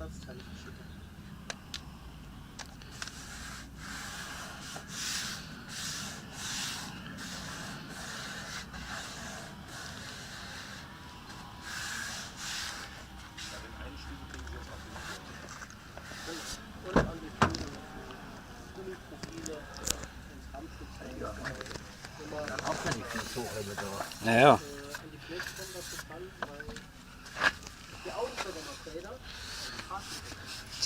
Ersatzteile verschicken. Und an die Gummiprofile ins Rammschutzteil. Dann auch nicht viel Zuhörer da. Naja, An die Fläche kommt das bekannt, weil die Augenförder noch Räder,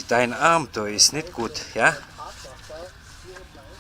dein Arm da ist nicht gut, ja? Hartwasser, hier bleibt.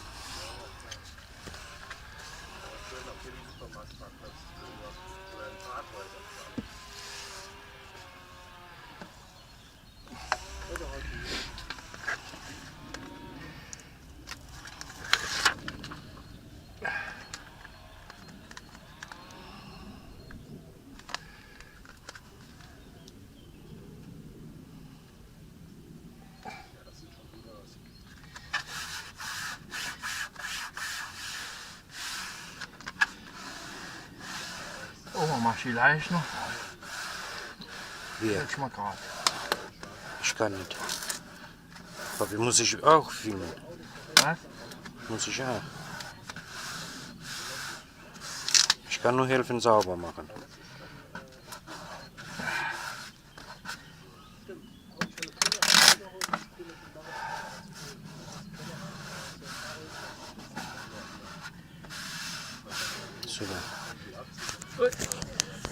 Oh, machst du die Leiche noch? Hier, Jetzt mal gerade. ich kann nicht. Aber muss ich auch filmen? Was? Muss ich auch. Ich kann nur helfen, sauber machen.